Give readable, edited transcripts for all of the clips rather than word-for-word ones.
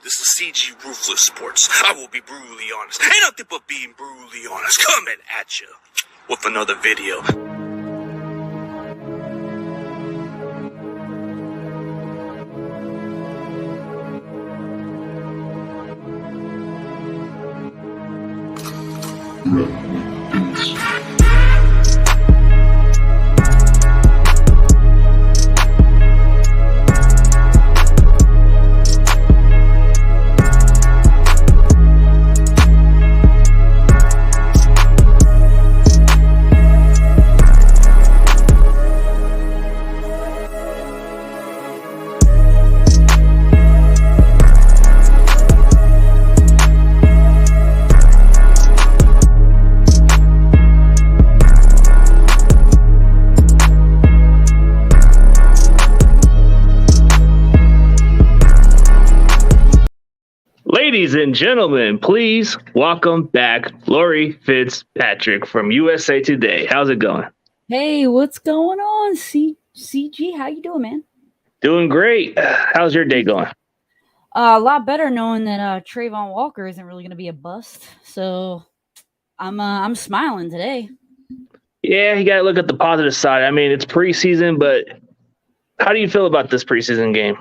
This is CG Ruthless Sports. I will be brutally honest. Ain't nothing but being brutally honest. Coming at you with another video. Ladies and gentlemen, please welcome back Laurie Fitzpatrick from USA Today. How's it going? Hey, what's going on, CG? How you doing, man? Doing great. How's your day going? A lot better knowing that Trayvon Walker isn't really going to be a bust. So I'm smiling today. Yeah, you got to look at the positive side. I mean, it's preseason, but how do you feel about this preseason game?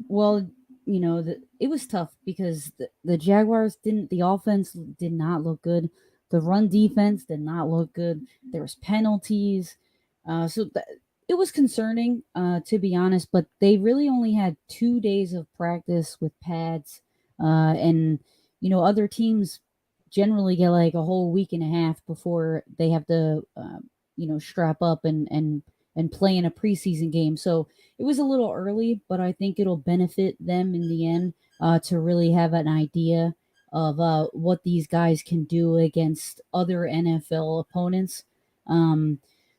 Well, you know, it was tough because the Jaguars the offense did not look good. The run defense did not look good. There was penalties. So it was concerning, to be honest, but they really only had 2 days of practice with pads. And, you know, other teams generally get like a whole week and a half before they have to, strap up and play in a preseason game. So it was a little early, but I think it'll benefit them in the end to really have an idea of what these guys can do against other NFL opponents.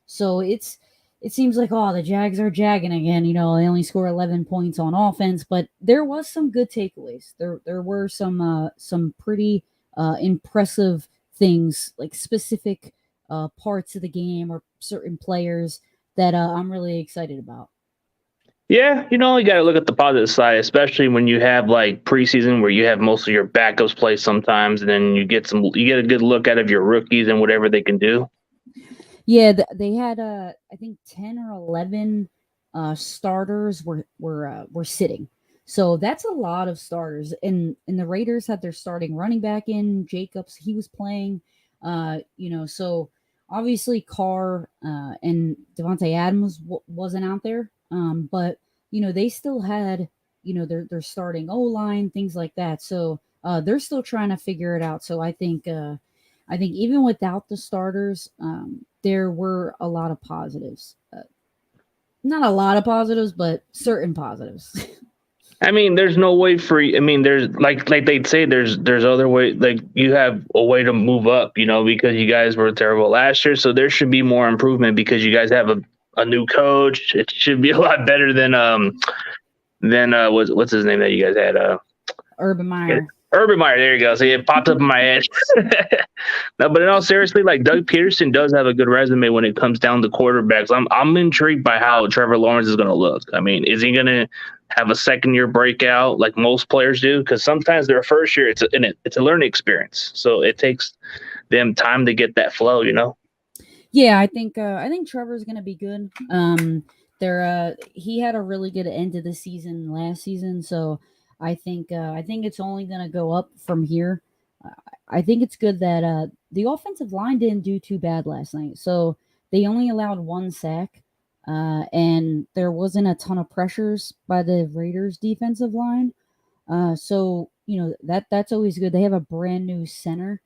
So it seems like, the Jags are jagging again. You know, they only score 11 points on offense, but there was some good takeaways. There were some pretty impressive things, like specific parts of the game or certain players that I'm really excited about. Yeah, you got to look at the positive side, especially when you have like preseason where you have most of your backups play sometimes, and then you get a good look out of your rookies and whatever they can do. Yeah, they had I think 10 or 11 starters were sitting. So that's a lot of starters. And the Raiders had their starting running back in Jacobs. He was playing, so obviously Carr and Devontae Adams wasn't out there. But they still had, their starting O-line, things like that. So they're still trying to figure it out. So I think even without the starters, there were a lot of positives. Not a lot of positives, but certain positives. I mean, there's no way there's like they'd say there's other way, like you have a way to move up, because you guys were terrible last year. So there should be more improvement because you guys have a new coach. It should be a lot better than what's his name that you guys had? Urban Meyer. Urban Meyer, there you go. So it popped up in my head. No, but in all seriously, like Doug Peterson does have a good resume when it comes down to quarterbacks. I'm intrigued by how Trevor Lawrence is going to look. I mean, is he going to have a second-year breakout like most players do? Because sometimes their first year, it's a learning experience. So it takes them time to get that flow, Yeah, I think Trevor's going to be good. He had a really good end of the season last season, so I think it's only going to go up from here. I think it's good that the offensive line didn't do too bad last night. So they only allowed 1 sack, and there wasn't a ton of pressures by the Raiders defensive line. So that's always good. They have a brand new center.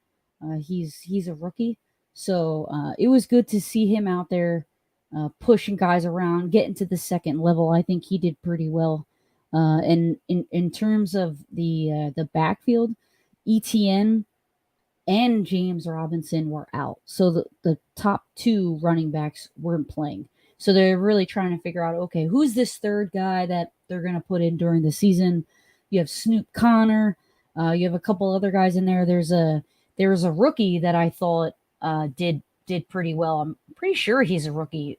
He's a rookie. So it was good to see him out there pushing guys around, getting to the second level. I think he did pretty well. And in terms of the backfield, ETN and James Robinson were out. So the top 2 running backs weren't playing. So they're really trying to figure out, okay, who's this third guy that they're going to put in during the season? You have Snoop Connor. You have a couple other guys in there. There was a rookie that I thought did pretty well. I'm pretty sure he's a rookie.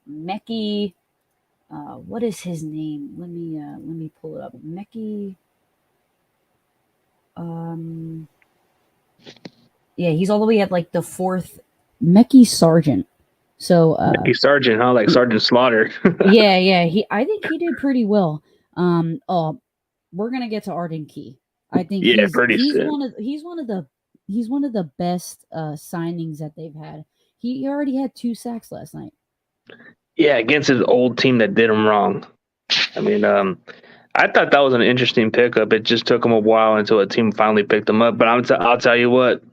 Mekhi, what is his name? Let me pull it up. Mekhi. He's all the way at like the 4th. Mekhi Sargent. So Mickey Sargent, huh? Like Sergeant Slaughter. yeah. I think he did pretty well. We're gonna get to Arden Key. I think Yeah, pretty he's soon. one of the best signings that they've had. He already had 2 sacks last night. Yeah, against his old team that did him wrong. I mean, I thought that was an interesting pickup. It just took him a while until a team finally picked him up. But I'll tell you what,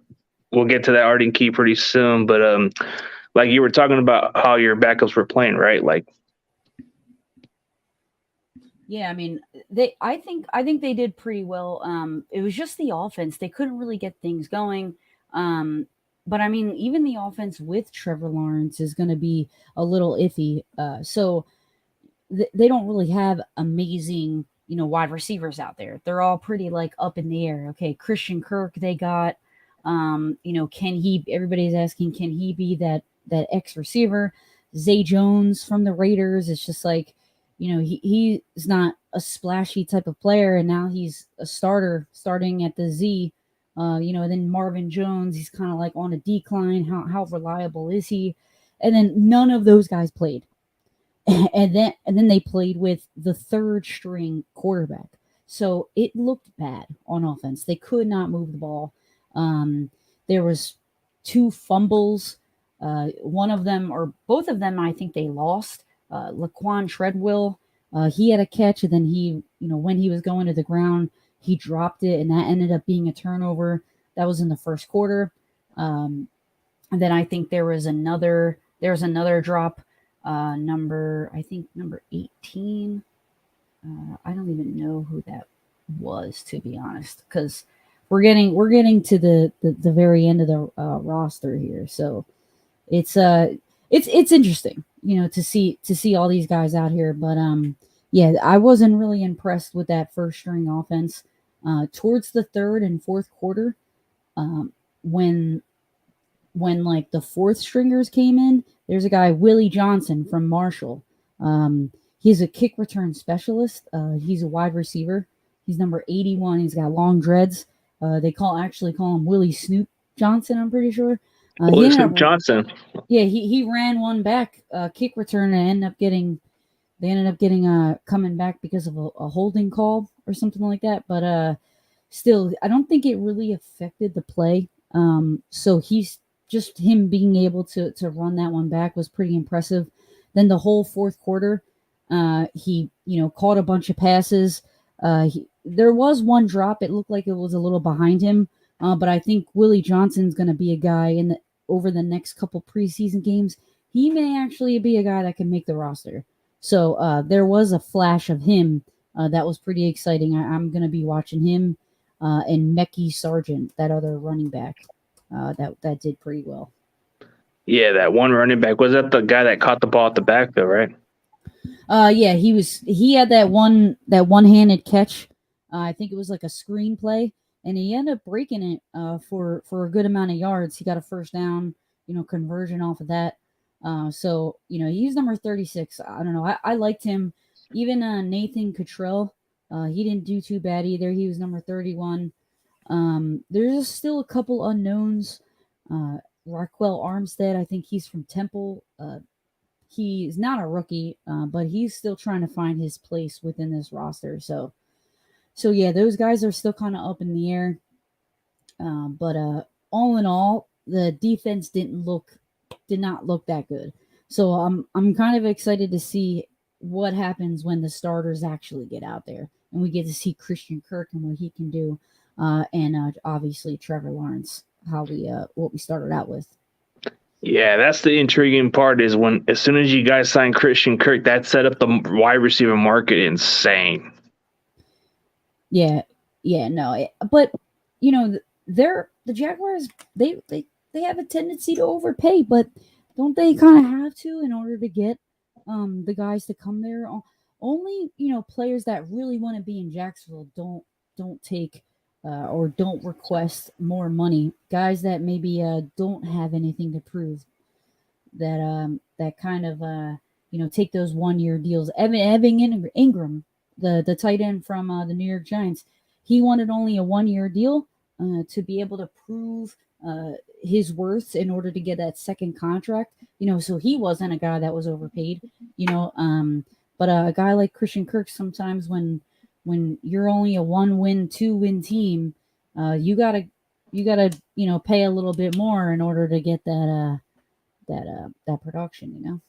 we'll get to that Arden Key pretty soon. But like you were talking about how your backups were playing, right? Like, yeah, I mean, I think they did pretty well. It was just the offense; they couldn't really get things going. But I mean, even the offense with Trevor Lawrence is going to be a little iffy. So they don't really have amazing, wide receivers out there. They're all pretty like up in the air. Okay, Christian Kirk, they got. Can he? Everybody's asking, can he be that X receiver? Zay Jones from the Raiders. It's just like, he's not a splashy type of player, and now he's a starter starting at the Z. And then Marvin Jones, he's kind of like on a decline. How reliable is he? And then none of those guys played. And then they played with the 3rd string quarterback. So it looked bad on offense. They could not move the ball. There was 2 fumbles. One of them, or both of them, I think they lost. Laquan Treadwell, he had a catch, and then he, when he was going to the ground, he dropped it, and that ended up being a turnover. That was in the first quarter. And then I think there was another drop, number 18. I don't even know who that was, to be honest, because we're getting to the very end of the roster here. So it's interesting, to see all these guys out here. But yeah, I wasn't really impressed with that first string offense. Towards the 3rd and 4th quarter, when like the 4th stringers came in, there's a guy, Willie Johnson from Marshall. He's a kick return specialist. He's a wide receiver. He's number 81. He's got long dreads. They actually call him Willie Snoop Johnson, I'm pretty sure. Willie Snoop Johnson. Yeah, he ran one back, kick return, and they ended up getting coming back because of a holding call or something like that. But still, I don't think it really affected the play. So he's just him being able to run that one back was pretty impressive. Then the whole 4th quarter, he caught a bunch of passes. There was one drop. It looked like it was a little behind him. But I think Willie Johnson's going to be a guy over the next couple preseason games. He may actually be a guy that can make the roster. So there was a flash of him that was pretty exciting. I'm going to be watching him and Mekhi Sargent, that other running back, that did pretty well. Yeah, that one running back, was that the guy that caught the ball at the backfield, right? Yeah, he had that one-handed catch. I think it was like a screen play, and he ended up breaking it for a good amount of yards. He got a first down, conversion off of that. So he's number 36. I don't know. I liked him. Even Nathan Cottrell, he didn't do too bad either. He was number 31. There's still a couple unknowns. Raquel Armstead, I think he's from Temple. He's not a rookie, but he's still trying to find his place within this roster. So yeah, those guys are still kind of up in the air. But all in all, the defense did not look that good. So I'm kind of excited to see what happens when the starters actually get out there, and we get to see Christian Kirk and what he can do, and obviously Trevor Lawrence, what we started out with. Yeah, that's the intriguing part, is as soon as you guys sign Christian Kirk, that set up the wide receiver market insane. Yeah, no, but the Jaguars, they have a tendency to overpay, but don't they kind of have to in order to get the guys to come there? Only players that really want to be in Jacksonville don't take or don't request more money. Guys that maybe don't have anything to prove, that kind of take those 1-year deals. Evan Ingram, the tight end from the New York Giants, he wanted only a 1-year deal to be able to prove his worth in order to get that second contract. So he wasn't a guy that was overpaid. But a guy like Christian Kirk, sometimes when you're only a 1-win, 2-win team, you gotta pay a little bit more in order to get that production.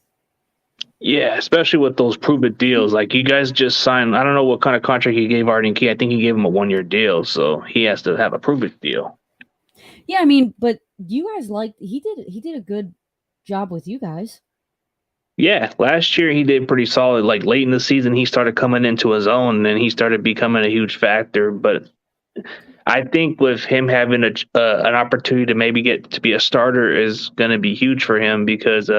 Yeah, especially with those prove-it deals. Like, you guys just signed, I don't know what kind of contract he gave Arden Key. I think he gave him a 1-year deal, so he has to have a prove-it deal. Yeah, but you guys he did a good job with you guys. Yeah, last year he did pretty solid. Like, late in the season, he started coming into his own, and he started becoming a huge factor. But I think with him having an opportunity to maybe get to be a starter is going to be huge for him because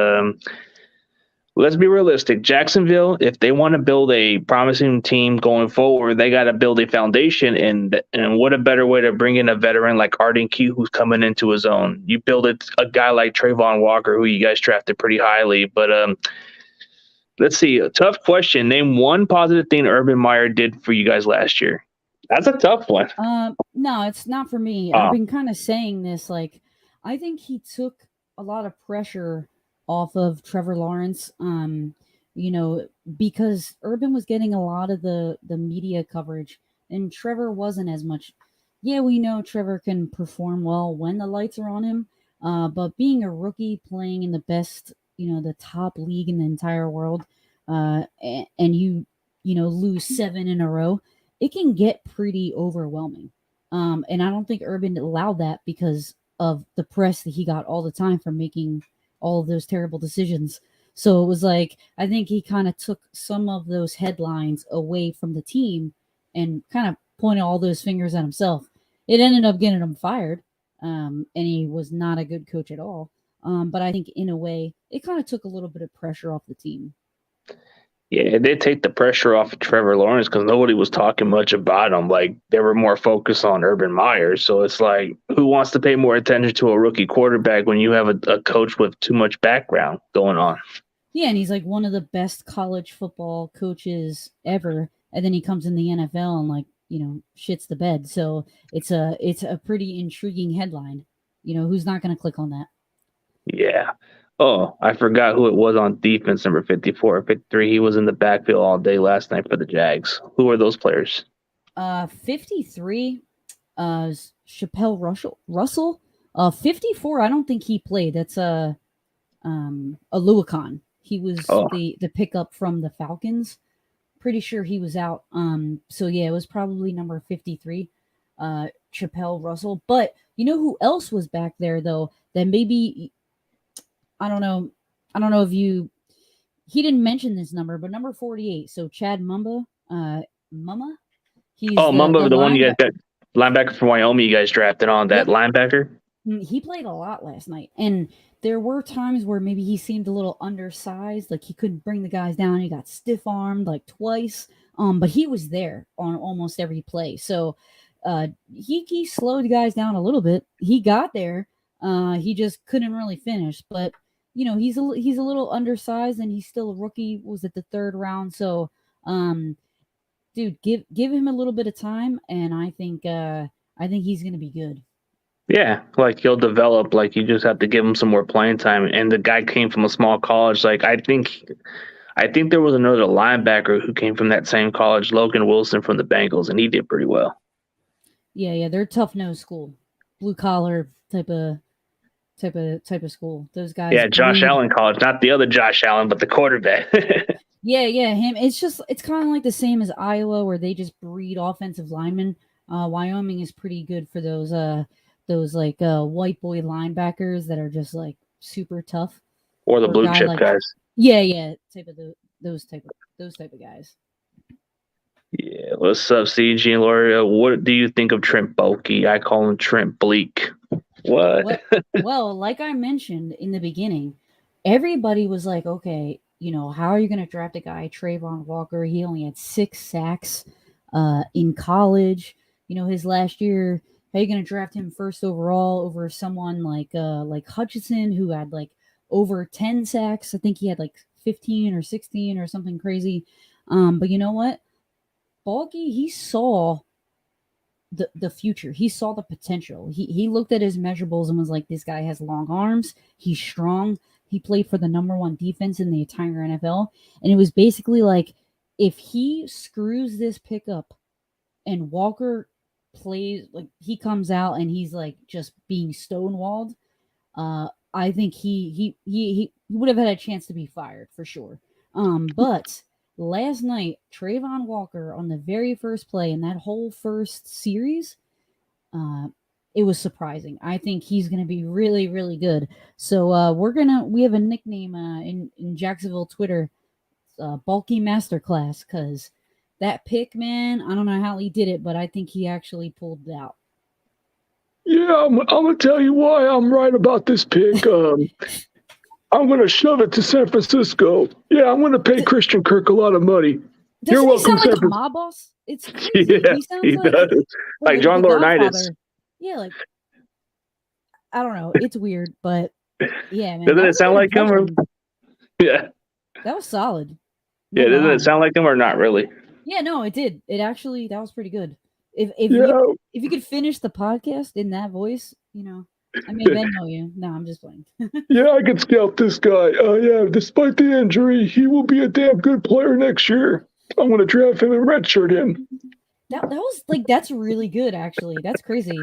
let's be realistic. Jacksonville, if they want to build a promising team going forward, they got to build a foundation. And what a better way to bring in a veteran like Arden Key, who's coming into his own. You build a guy like Trayvon Walker, who you guys drafted pretty highly. But let's see. A tough question. Name one positive thing Urban Meyer did for you guys last year. That's a tough one. No, it's not for me. Oh. I've been kind of saying this. Like, I think he took a lot of pressure off of Trevor Lawrence, because Urban was getting a lot of the media coverage and Trevor wasn't as much. Yeah, we know Trevor can perform well when the lights are on him, but being a rookie playing in the best, the top league in the entire world, and you lose 7 in a row, it can get pretty overwhelming. And I don't think Urban allowed that because of the press that he got all the time for making all of those terrible decisions. So it was like, I think he kind of took some of those headlines away from the team and kind of pointed all those fingers at himself. It ended up getting him fired, and he was not a good coach at all. But I think in a way, it kind of took a little bit of pressure off the team. Yeah, it did take the pressure off of Trevor Lawrence because nobody was talking much about him. Like, they were more focused on Urban Meyer. So it's like, who wants to pay more attention to a rookie quarterback when you have a coach with too much background going on? Yeah, and he's like one of the best college football coaches ever. And then he comes in the NFL and shits the bed. So it's a pretty intriguing headline. Who's not going to click on that? Yeah. Oh, I forgot who it was on defense, number 54 or 53. He was in the backfield all day last night for the Jags. Who are those players? 53, Chappelle Russell. 54, I don't think he played. That's a Luakon. He was the pickup from the Falcons. Pretty sure he was out. So yeah, it was probably number 53, Chappelle Russell. But you know who else was back there though? That maybe, I don't know if he didn't mention this number, but number 48. So Chad Mumba, Mumma. He's Mumba, the one you guys got, linebacker from Wyoming, you guys drafted on that linebacker. He played a lot last night, and there were times where maybe he seemed a little undersized, like he couldn't bring the guys down. He got stiff-armed like twice, but he was there on almost every play. So he slowed guys down a little bit. He got there. He just couldn't really finish. But he's a little undersized, and he's still a rookie. Was at the 3rd round, so dude, give him a little bit of time, and I think he's gonna be good. Yeah, like, he'll develop. Like, you just have to give him some more playing time. And the guy came from a small college. Like, I think there was another linebacker who came from that same college, Logan Wilson from the Bengals, and he did pretty well. Yeah, they're tough nose school, blue collar type of school. Those guys. Yeah, Josh Allen College, not the other Josh Allen, but the quarterback. Yeah, him. It's kind of like the same as Iowa, where they just breed offensive linemen. Wyoming is pretty good for those white boy linebackers that are just like super tough, or the blue chip guys. Yeah, those type of guys. Yeah, what's up, CG and Laurie? What do you think of Trent Baalke? I call him Trent Bleak. What? Well, like I mentioned in the beginning, everybody was like, okay, how are you going to draft a guy, Trayvon Walker? He only had 6 sacks in college. His last year. How are you going to draft him first overall over someone like Hutchinson, who had like over 10 sacks? I think he had like 15 or 16 or something crazy. But you know what? Baalke, he saw the future. He saw the potential. He looked at his measurables and was like, this guy has long arms. He's strong. He played for the number 1 defense in the entire NFL. And it was basically like, if he screws this pickup and Walker plays, like he comes out and he's like just being stonewalled, I think he would have had a chance to be fired for sure. But last night, Trayvon Walker on the very first play in that whole first series, it was surprising. I think he's going to be really, really good. So we have a nickname in Jacksonville Twitter, Bulky Masterclass, because that pick, man, I don't know how he did it, but I think he actually pulled it out. Yeah, I'm going to tell you why I'm right about this pick. I'm going to shove it to San Francisco. Yeah, I'm going to pay Christian Kirk a lot of money. Doesn't he sound like a mob boss? It's crazy. Yeah, he sounds he does. Like John Laurinaitis. Yeah, like, I don't know. It's weird, but yeah, man. Doesn't it sound like him? Or... Yeah. That was solid. Yeah, doesn't it sound like him or not really? Yeah, no, it did. It actually, that was pretty good. If you could finish the podcast in that voice, I may Venmo you. No, I'm just playing. Yeah, I can scout this guy. Yeah, despite the injury, he will be a damn good player next year. I'm going to draft him and redshirt him. That was like, that's really good, actually. That's crazy.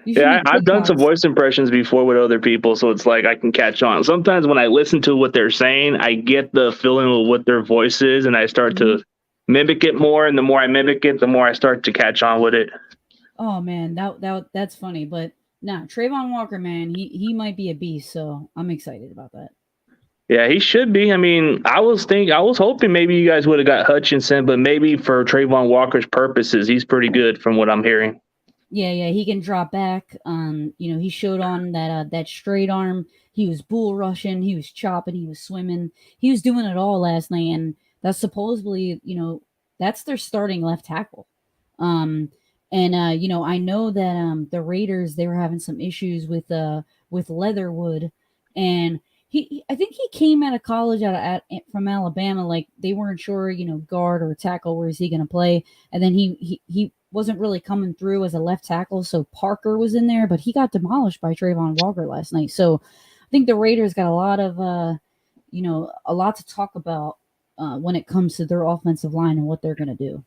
Yeah, I've done some voice impressions before with other people, so it's like I can catch on. Sometimes when I listen to what they're saying, I get the feeling of what their voice is, and I start to mimic it more. And the more I mimic it, the more I start to catch on with it. Oh man, that's funny. But nah, Trayvon Walker, man, he might be a beast. So I'm excited about that. Yeah, he should be. I mean, I was hoping maybe you guys would have got Hutchinson, but maybe for Trayvon Walker's purposes, he's pretty good from what I'm hearing. Yeah, he can drop back. He showed on that straight arm. He was bull rushing, he was chopping, he was swimming. He was doing it all last night, and that's supposedly, that's their starting left tackle. I know that the Raiders, they were having some issues with Leatherwood, and I think he came out of college from Alabama, like they weren't sure, guard or tackle, where is he going to play, and then he wasn't really coming through as a left tackle, so Parker was in there, but he got demolished by Trayvon Walker last night. So I think the Raiders got a lot of, a lot to talk about when it comes to their offensive line and what they're going to do.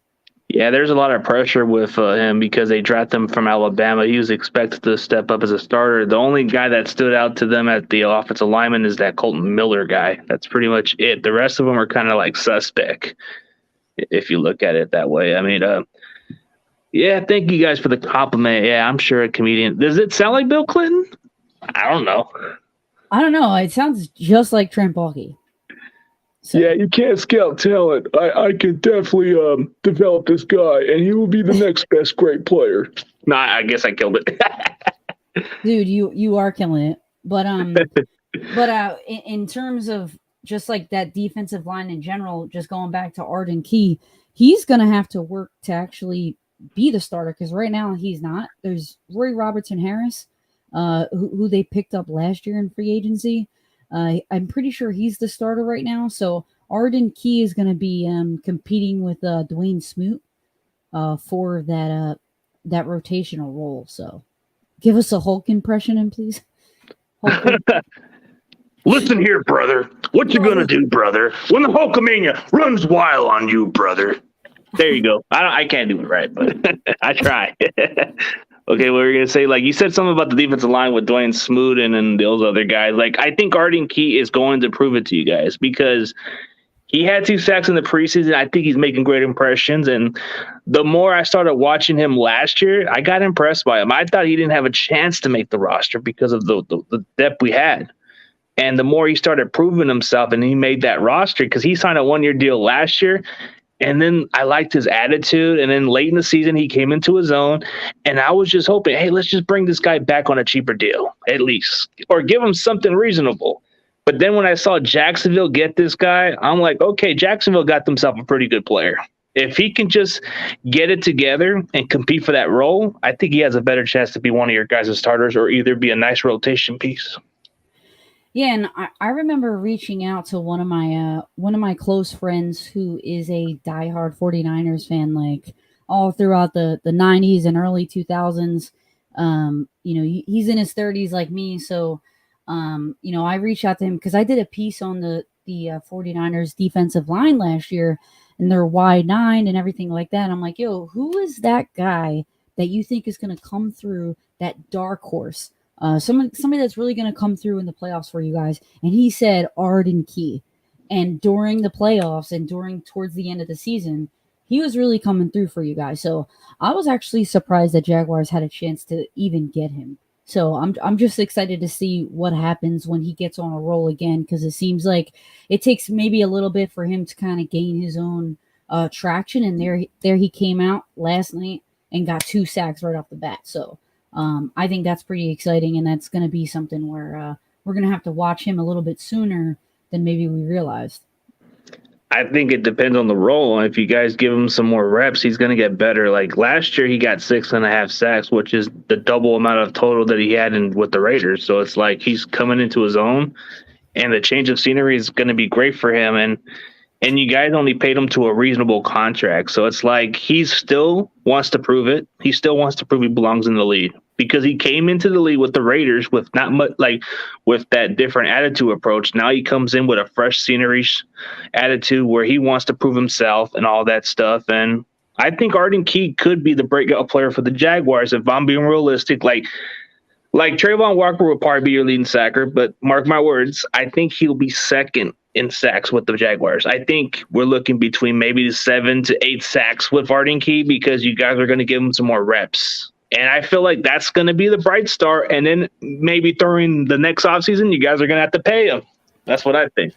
Yeah, there's a lot of pressure with him because they drafted him from Alabama. He was expected to step up as a starter. The only guy that stood out to them at the offensive lineman is that Colton Miller guy. That's pretty much it. The rest of them are kind of like suspect, if you look at it that way. I mean, yeah, thank you guys for the compliment. Yeah, I'm sure a comedian. Does it sound like Bill Clinton? I don't know. It sounds just like Trent Baalke. So. Yeah, you can't scout talent. I can definitely develop this guy, and he will be the next best great player. No, I guess I killed it. Dude, you are killing it. But in terms of just like that defensive line in general, just going back to Arden Key, he's gonna have to work to actually be the starter, because right now he's not. There's Roy Robertson Harris, who they picked up last year in free agency. I'm pretty sure he's the starter right now. So Arden Key is going to be competing with Dwayne Smoot for that rotational role. So give us a Hulk impression, please. Listen here, brother. What you gonna do, brother, when the Hulkamania runs wild on you, brother? There you go. I can't do it right, but I try. Okay, what were you going to say? Like, you said something about the defensive line with Dwayne Smoot and then those other guys. Like, I think Arden Key is going to prove it to you guys because he had 2 sacks in the preseason. I think he's making great impressions. And the more I started watching him last year, I got impressed by him. I thought he didn't have a chance to make the roster because of the depth we had. And the more he started proving himself and he made that roster, because he signed a 1-year deal last year. And then I liked his attitude. And then late in the season, he came into his own. And I was just hoping, hey, let's just bring this guy back on a cheaper deal, at least, or give him something reasonable. But then when I saw Jacksonville get this guy, I'm like, okay, Jacksonville got themselves a pretty good player. If he can just get it together and compete for that role, I think he has a better chance to be one of your guys' starters or either be a nice rotation piece. Yeah, and I remember reaching out to one of my close friends who is a diehard 49ers fan, like all throughout the 90s and early 2000s. He's in his 30s like me. So, I reached out to him because I did a piece on the 49ers defensive line last year and their wide nine and everything like that. I'm like, yo, who is that guy that you think is going to come through, that dark horse? Somebody that's really going to come through in the playoffs for you guys. And he said Arden Key. And during the playoffs and towards the end of the season, he was really coming through for you guys. So I was actually surprised that Jaguars had a chance to even get him. So I'm just excited to see what happens when he gets on a roll again, because it seems like it takes maybe a little bit for him to kind of gain his own traction. And there he came out last night and got 2 sacks right off the bat. So I think that's pretty exciting, and that's going to be something where we're going to have to watch him a little bit sooner than maybe we realized. I think it depends on the role. If you guys give him some more reps, he's going to get better. Like last year, he got 6.5 sacks, which is the double amount of total that he had with the Raiders. So it's like he's coming into his own, and the change of scenery is going to be great for him. And you guys only paid him to a reasonable contract. So it's like he still wants to prove it. He still wants to prove he belongs in the league, because he came into the league with the Raiders with not much, like with that different attitude approach. Now he comes in with a fresh scenery attitude where he wants to prove himself and all that stuff. And I think Arden Key could be the breakout player for the Jaguars. If I'm being realistic, like Trayvon Walker will probably be your leading sacker, but mark my words, I think he'll be second in sacks with the Jaguars. I think we're looking between maybe 7 to 8 sacks with Arden Key, because you guys are going to give him some more reps. And I feel like that's going to be the bright star. And then maybe during the next offseason, you guys are going to have to pay him. That's what I think.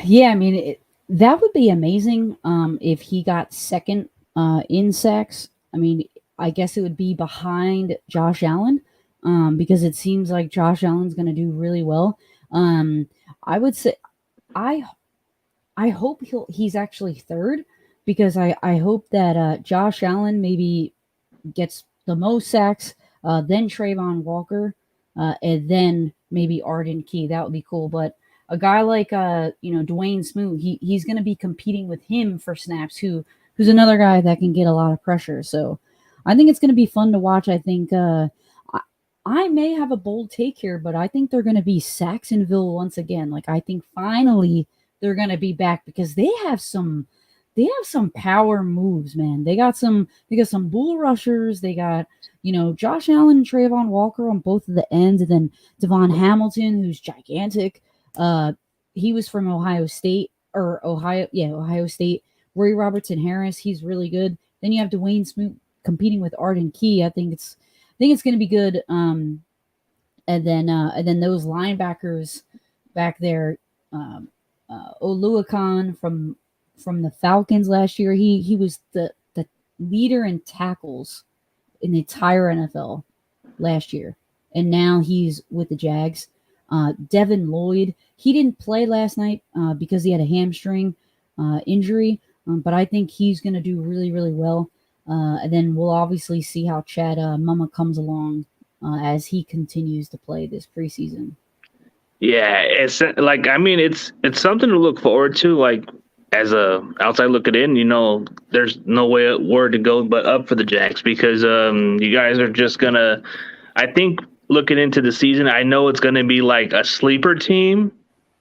Yeah, I mean, that would be amazing if he got second in sacks. I mean, I guess it would be behind Josh Allen, because it seems like Josh Allen's going to do really well. I would say I hope he's actually third, because I hope that Josh Allen maybe gets the most sacks, then Trayvon Walker, and then maybe Arden Key. That would be cool. But a guy like Dwayne Smoot, he's going to be competing with him for snaps, who's another guy that can get a lot of pressure. So I think it's going to be fun to watch. I think I may have a bold take here, but I think they're going to be Saxonville once again. Like, I think finally they're going to be back, because they have some power moves, man. They got some bull rushers. They got, Josh Allen and Trayvon Walker on both of the ends, and then Devon Hamilton, who's gigantic. He was from Ohio State. Roy Robertson Harris, he's really good. Then you have Dwayne Smoot competing with Arden Key. I think it's going to be good. And then those linebackers back there, Oluokun from the Falcons last year. He was the leader in tackles in the entire NFL last year, and now he's with the Jags. Devin Lloyd, he didn't play last night because he had a hamstring injury, but I think he's going to do really, really well. And then we'll obviously see how Chad Mumma comes along as he continues to play this preseason. Yeah, it's like, I mean, it's something to look forward to. Like, as a outside looking in, there's no word to go but up for the Jags, because you guys are just gonna, I think, looking into the season, I know it's gonna be like a sleeper team.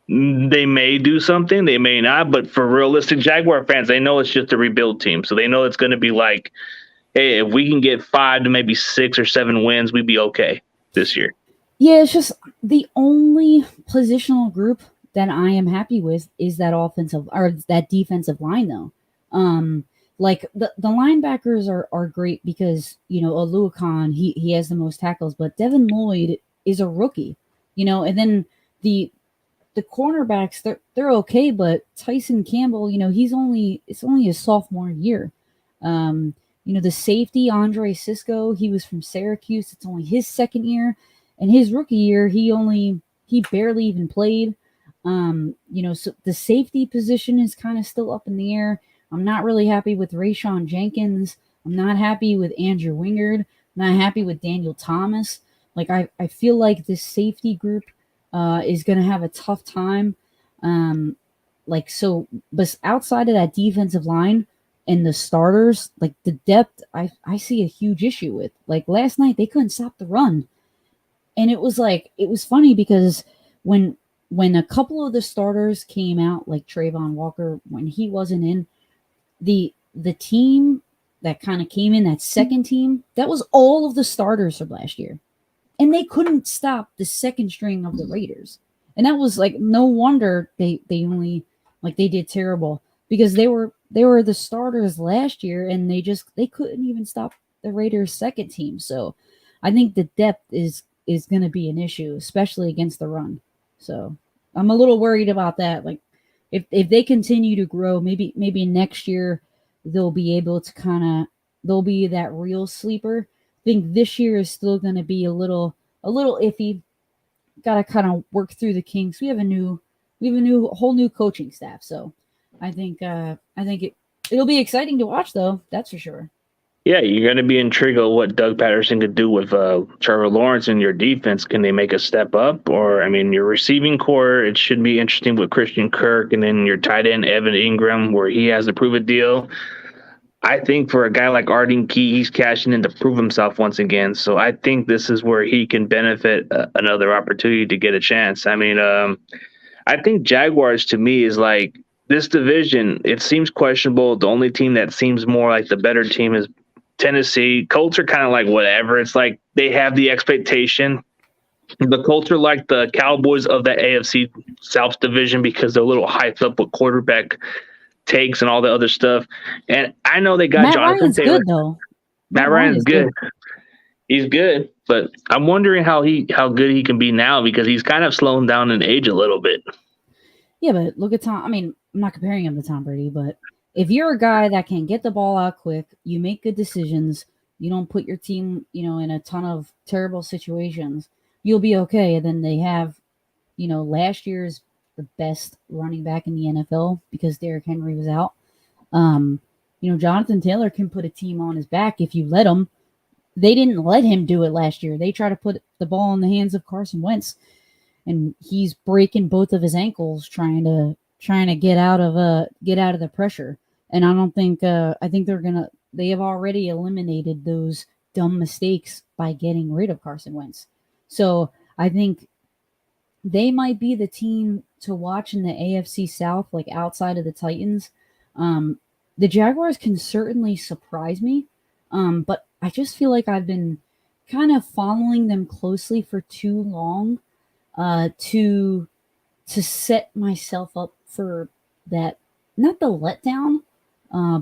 They may do something, they may not, but for realistic Jaguar fans, they know it's just a rebuild team. So they know it's gonna be like, hey, if we can get 5 to maybe 6 or 7 wins, we'd be okay this year. Yeah, it's just the only positional group that I am happy with is that that defensive line, though. Like the linebackers are great, because Oluokun, he has the most tackles, but Devin Lloyd is a rookie, and then the cornerbacks, they're okay, but Tyson Campbell, it's only his sophomore year. The safety Andre Cisco, he was from Syracuse. It's only his second year, and his rookie year he barely even played. So the safety position is kind of still up in the air. I'm not really happy with Rayshawn Jenkins. I'm not happy with Andrew Wingard. I'm not happy with Daniel Thomas. Like, I feel like this safety group is going to have a tough time. But outside of that defensive line, And the starters, like the depth, I see a huge issue with. Like last night, they couldn't stop the run. And it was funny because when a couple of the starters came out, like Trayvon Walker, when he wasn't in, the team that kind of came in, that second team, that was all of the starters from last year. And they couldn't stop the second string of the Raiders. And that was like, no wonder they only, like, they did terrible, because they were the starters last year, and they couldn't even stop the Raiders' second team. So I think the depth is going to be an issue, especially against the run. So I'm a little worried about that. Like, if they continue to grow, maybe next year they'll be able to they'll be that real sleeper. I think this year is still going to be a little iffy. Got to kind of work through the kinks. We have a whole new coaching staff. So I think it'll be exciting to watch, though. That's for sure. Yeah, you're going to be intrigued with what Doug Patterson could do with Trevor Lawrence in your defense. Can they make a step up? Or, I mean, your receiving core, it should be interesting with Christian Kirk, and then your tight end, Evan Ingram, where he has to prove a deal. I think for a guy like Arden Key, he's cashing in to prove himself once again. So I think this is where he can benefit another opportunity to get a chance. I mean, I think Jaguars, to me, is like this division, it seems questionable. The only team that seems more like the better team is Tennessee. Colts are kind of like whatever. It's like they have the expectation. The Colts are like the Cowboys of the AFC South division because they're a little hyped up with quarterback takes and all the other stuff. And I know they got Matt Jonathan Ryan's Taylor. good, though. Matt Ryan's good. He's good, but I'm wondering how good he can be now, because he's kind of slowing down in age a little bit. Yeah, but look at Tom. I mean, I'm not comparing him to Tom Brady, but if you're a guy that can get the ball out quick, you make good decisions, you don't put your team, in a ton of terrible situations, you'll be okay. And then they have, last year's the best running back in the NFL because Derrick Henry was out. Jonathan Taylor can put a team on his back if you let him. They didn't let him do it last year. They tried to put the ball in the hands of Carson Wentz, and he's breaking both of his ankles trying to get out of the pressure. And I don't think I think they have already eliminated those dumb mistakes by getting rid of Carson Wentz. So I think they might be the team to watch in the AFC South, like outside of the Titans. The Jaguars can certainly surprise me, but I just feel like I've been kind of following them closely for too long to set myself up for that, not the letdown,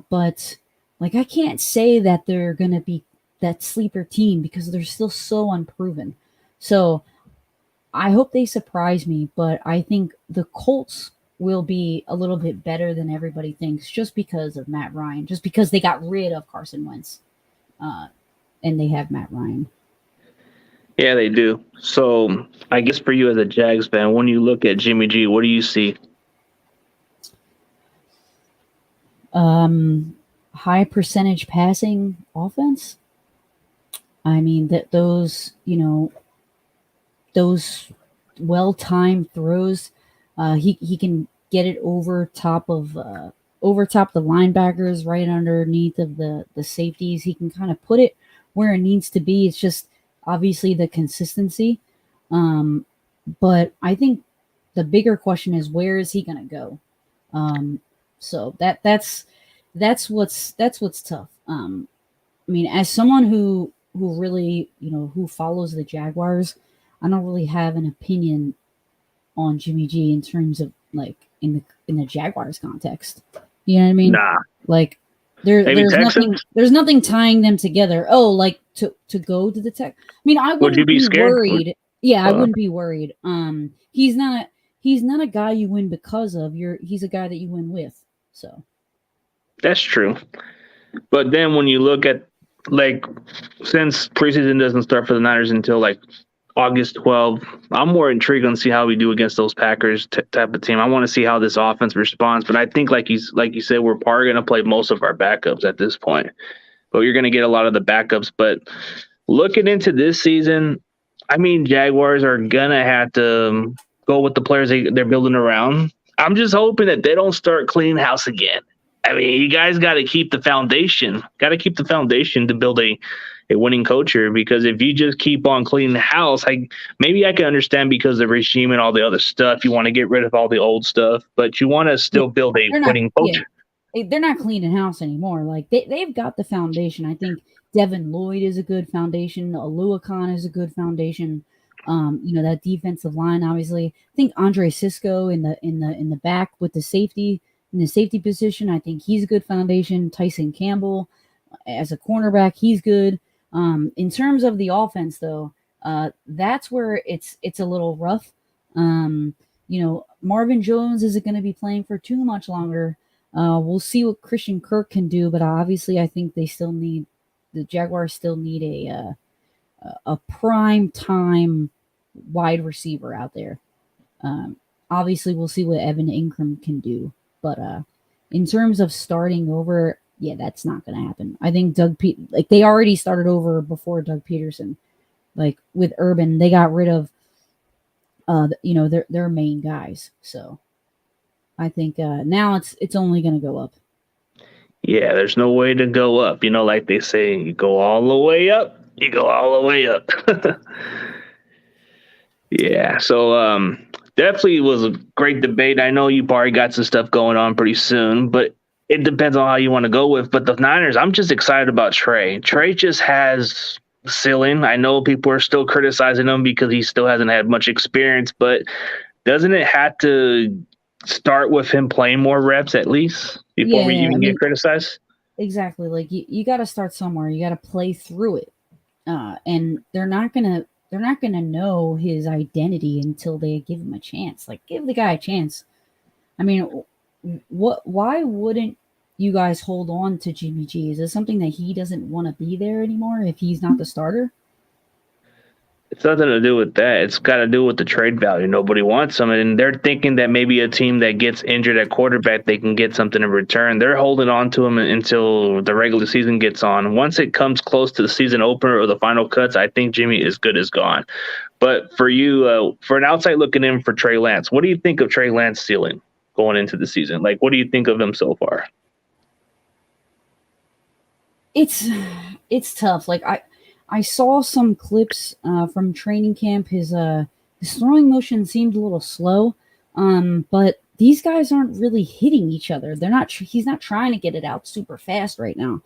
but like I can't say that they're going to be that sleeper team because they're still so unproven. So I hope they surprise me, but I think the Colts will be a little bit better than everybody thinks just because of Matt Ryan, just because they got rid of Carson Wentz and they have Matt Ryan. Yeah, they do. So I guess for you as a Jags fan, when you look at Jimmy G, what do you see? High percentage passing offense. I mean, those well-timed throws, he can get it over top the linebackers, right underneath of the safeties. He can kind of put it where it needs to be. It's just obviously the consistency. But I think the bigger question is, where is he going to go? So that's what's tough. I mean, as someone who really, who follows the Jaguars, I don't really have an opinion on Jimmy G in terms of like in the Jaguars context. You know what I mean? Nah. Like there's nothing tying them together. Oh, like to go to the Tech. I mean, I wouldn't Would you be scared? worried. Yeah, I wouldn't be worried. He's not a guy you win because of. He's a guy that you win with. So that's true. But then when you look at, like, since preseason doesn't start for the Niners until like August 12th, I'm more intrigued to see how we do against those Packers type of team. I want to see how this offense responds. But I think, like you said, we're probably going to play most of our backups at this point. But you're going to get a lot of the backups. But looking into this season, I mean, Jaguars are going to have to go with the players they're building around. I'm just hoping that they don't start cleaning house again. I mean, you guys got to keep the foundation. Got to keep the foundation to build a winning culture. Because if you just keep on cleaning the house, maybe I can understand because of regime and all the other stuff. You want to get rid of all the old stuff, but you want to still build a winning culture. They're not cleaning house anymore. Like they've got the foundation. I think Devin Lloyd is a good foundation. Aluakon is a good foundation. That defensive line, obviously. I think Andre Cisco in the back with the safety in the safety position, I think he's a good foundation. Tyson Campbell as a cornerback, he's good. In terms of the offense, though, that's where it's a little rough. Marvin Jones isn't going to be playing for too much longer. We'll see what Christian Kirk can do, but obviously, I think the Jaguars still need a prime time wide receiver out there. Obviously, we'll see what Evan Ingram can do, but in terms of starting over, yeah, that's not going to happen. I think they already started over before Doug Peterson. Like with Urban, they got rid of their main guys. So I think now it's only going to go up. Yeah, there's no way to go up. Like they say, you go all the way up. You go all the way up. Yeah, so definitely was a great debate. I know you probably got some stuff going on pretty soon, but it depends on how you want to go with. But the Niners, I'm just excited about Trey. Trey just has ceiling. I know people are still criticizing him because he still hasn't had much experience, but doesn't it have to start with him playing more reps at least before we even get criticized? Exactly. Like you got to start somewhere. You got to play through it, and they're not gonna know his identity until they give him a chance. Like, give the guy a chance. I mean, why wouldn't you guys hold on to Jimmy G? Is it something that he doesn't want to be there anymore if he's not the starter? It's nothing to do with that. It's got to do with the trade value. Nobody wants him, and they're thinking that maybe a team that gets injured at quarterback, they can get something in return. They're holding on to him until the regular season gets on. Once it comes close to the season opener or the final cuts, I think Jimmy is good as gone. But for you, for an outside looking in for Trey Lance, what do you think of Trey Lance ceiling going into the season? Like, what do you think of him so far? It's tough. Like I saw some clips from training camp. His throwing motion seemed a little slow, but these guys aren't really hitting each other. He's not trying to get it out super fast right now.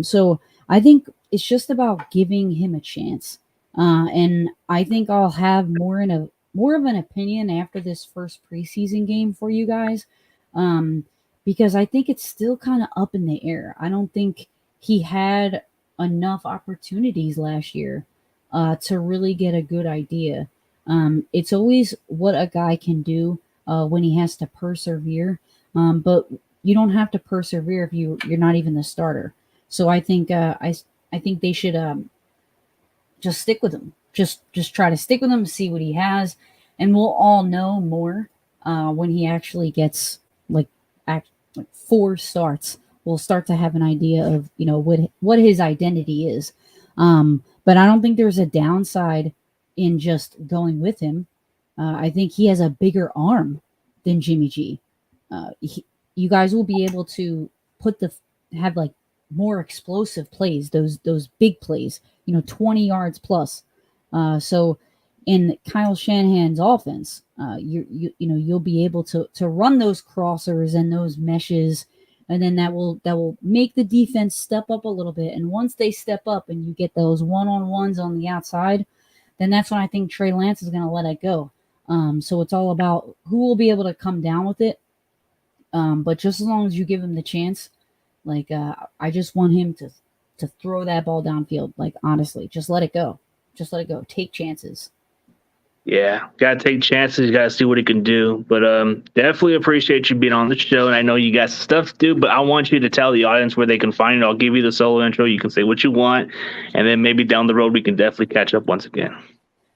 So I think it's just about giving him a chance. And I think I'll have more of an opinion after this first preseason game for you guys, because I think it's still kind of up in the air. I don't think he had enough opportunities last year to really get a good idea. It's always what a guy can do when he has to persevere, but you don't have to persevere if you're not even the starter. So I think I think they should just stick with him. Just try to stick with him, see what he has, and we'll all know more when he actually gets like 4 starts. We'll start to have an idea of, what his identity is. But I don't think there's a downside in just going with him. I think he has a bigger arm than Jimmy G. You guys will be able to have like more explosive plays, those big plays, 20 yards plus. So in Kyle Shanahan's offense, you'll be able to run those crossers and those meshes. And then that will make the defense step up a little bit. And once they step up and you get those one-on-ones on the outside, then that's when I think Trey Lance is going to let it go. So it's all about who will be able to come down with it. But just as long as you give him the chance, like I just want him to throw that ball downfield. Like, honestly, just let it go. Just let it go. Take chances. Yeah, got to take chances. Got to see what he can do. But definitely appreciate you being on the show. And I know you got stuff to do, but I want you to tell the audience where they can find it. I'll give you the solo intro. You can say what you want. And then maybe down the road, we can definitely catch up once again.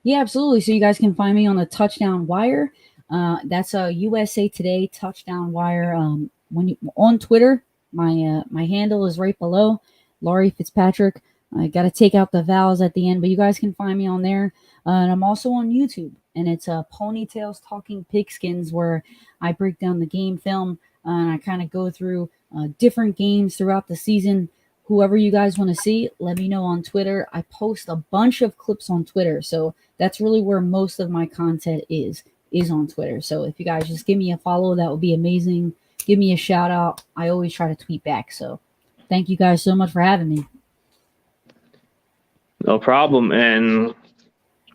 Yeah, absolutely. So you guys can find me on the Touchdown Wire. That's a USA Today Touchdown Wire. On Twitter, my handle is right below, Laurie Fitzpatrick. I got to take out the vowels at the end, but you guys can find me on there. And I'm also on YouTube, and it's Ponytails Talking Pigskins, where I break down the game film and I kind of go through different games throughout the season. Whoever you guys want to see, let me know on Twitter. I post a bunch of clips on Twitter, so that's really where most of my content is on Twitter. So if you guys just give me a follow, that would be amazing. Give me a shout out. I always try to tweet back. So thank you guys so much for having me. No problem. And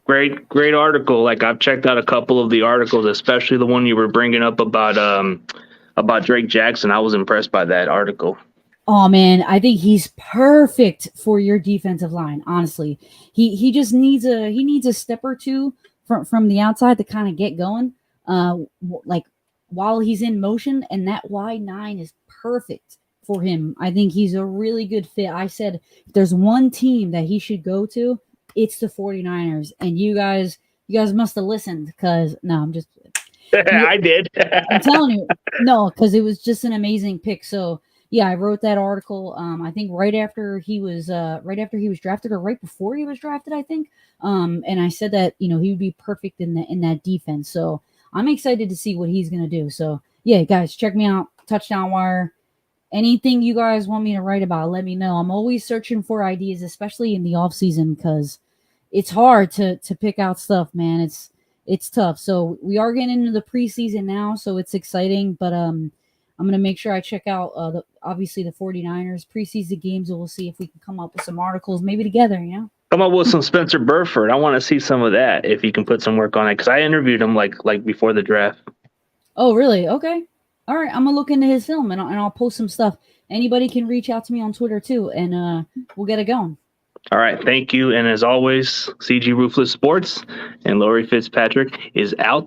great article. Like, I've checked out a couple of the articles, especially the one you were bringing up about Drake Jackson. I was impressed by that article. Oh man, I think he's perfect for your defensive line. Honestly, he just needs a step or two from the outside to kind of get going. Like while he's in motion, and that wide 9 is perfect for him. I think he's a really good fit. I said if there's one team that he should go to, it's the 49ers. And you guys must have listened, because no, I'm just I did. I'm telling you, no, because it was just an amazing pick. So yeah, I wrote that article. I think right after he was drafted, or right before he was drafted, I think. And I said that he would be perfect in that defense. So I'm excited to see what he's gonna do. So yeah, guys, check me out. Touchdown Wire. Anything you guys want me to write about, let me know. I'm always searching for ideas, especially in the off season, because it's hard to pick out stuff, man. It's tough. So we are getting into the preseason now, so it's exciting. But I'm gonna make sure I check out obviously the 49ers preseason games, and we'll see if we can come up with some articles maybe together. Come up with some Spencer Burford. I want to see some of that, if you can put some work on it, because I interviewed him like before the draft. Oh, really? Okay. All right. I'm gonna look into his film, and I'll post some stuff. Anybody can reach out to me on Twitter too, and we'll get it going. All right. Thank you. And as always, CG Ruthless Sports and Laurie Fitzpatrick is out.